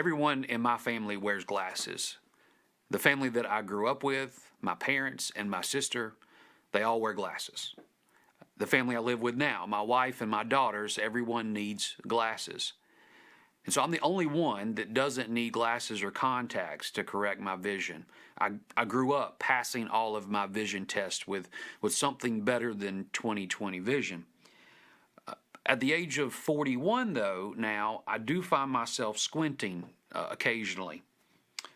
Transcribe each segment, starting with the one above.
Everyone in my family wears glasses. The family that I grew up with, my parents and my sister, they all wear glasses. The family I live with now, my wife and my daughters, everyone needs glasses. And so I'm the only one that doesn't need glasses or contacts to correct my vision. I grew up passing all of my vision tests with something better than 20/20 vision. At the age of 41, though, now, I do find myself squinting occasionally.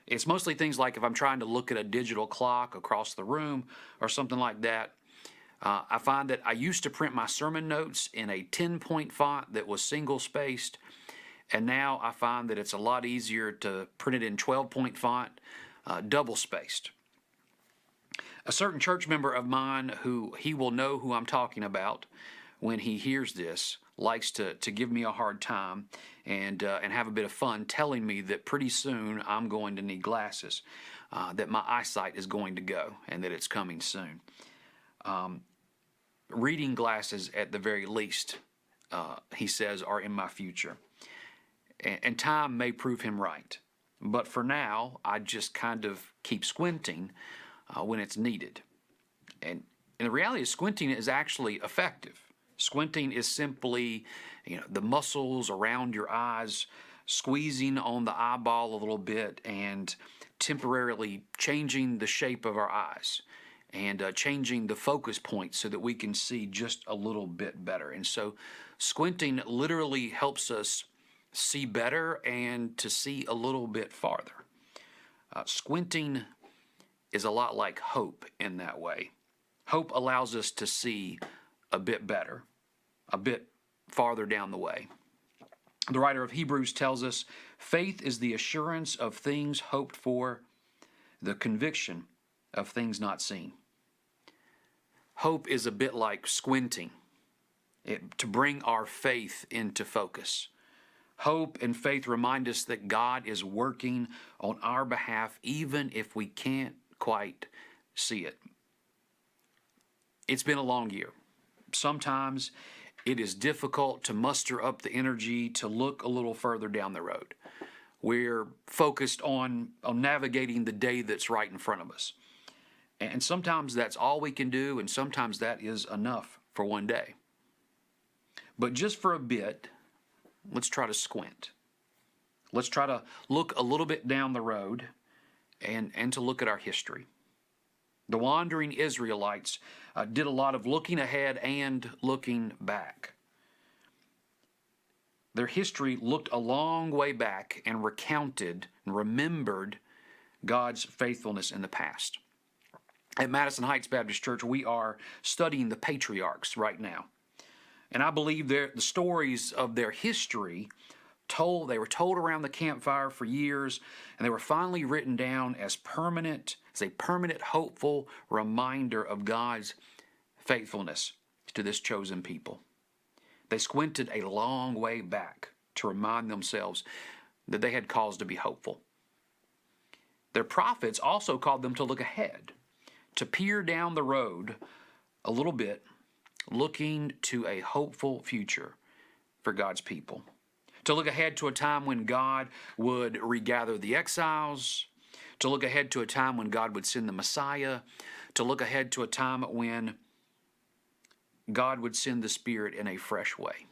It's mostly things like if I'm trying to look at a digital clock across the room or something like that. I find that I used to print my sermon notes in a 10-point font that was single-spaced, and now I find that it's a lot easier to print it in 12-point font, double-spaced. A certain church member of mine, who he will know who I'm talking about when he hears this, likes to give me a hard time and have a bit of fun telling me that pretty soon I'm going to need glasses, that my eyesight is going to go, and that it's coming soon. Reading glasses, at the very least, he says, are in my future. And time may prove him right. But for now, I just kind of keep squinting when it's needed. And the reality is, squinting is actually effective. Squinting is simply, the muscles around your eyes squeezing on the eyeball a little bit and temporarily changing the shape of our eyes and changing the focus point so that we can see just a little bit better. And so squinting literally helps us see better and to see a little bit farther. Squinting is a lot like hope in that way. Hope allows us to see a bit better, a bit farther down the way. The writer of Hebrews tells us, faith is the assurance of things hoped for, the conviction of things not seen. Hope is a bit like squinting, to bring our faith into focus. Hope and faith remind us that God is working on our behalf even if we can't quite see it. It's been a long year. Sometimes it is difficult to muster up the energy to look a little further down the road. We're focused on navigating the day that's right in front of us. And sometimes that's all we can do, and sometimes that is enough for one day. But just for a bit, let's try to squint. Let's try to look a little bit down the road and to look at our history. The wandering Israelites did a lot of looking ahead and looking back. Their history looked a long way back and recounted and remembered God's faithfulness in the past. At Madison Heights Baptist Church, we are studying the patriarchs right now. And I believe the stories of their history they were told around the campfire for years, and they were finally written down as a permanent, hopeful reminder of God's faithfulness to this chosen people. They squinted a long way back to remind themselves that they had cause to be hopeful. Their prophets also called them to look ahead, to peer down the road a little bit, looking to a hopeful future for God's people. To look ahead to a time when God would regather the exiles, to look ahead to a time when God would send the Messiah, to look ahead to a time when God would send the Spirit in a fresh way.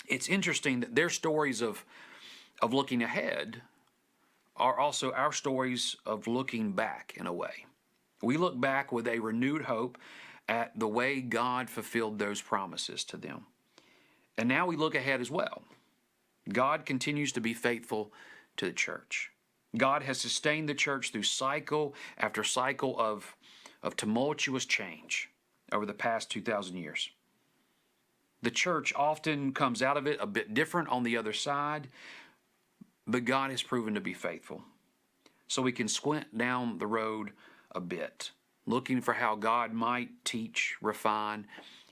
It's interesting that their stories of looking ahead are also our stories of looking back in a way. We look back with a renewed hope at the way God fulfilled those promises to them. And now we look ahead as well. God continues to be faithful to the church. God has sustained the church through cycle after cycle of tumultuous change over the past 2,000 years. The church often comes out of it a bit different on the other side, but God has proven to be faithful. So we can squint down the road a bit, looking for how God might teach, refine,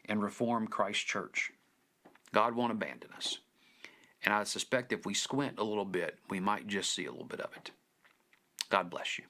and reform Christ's church. God won't abandon us. And I suspect if we squint a little bit, we might just see a little bit of it. God bless you.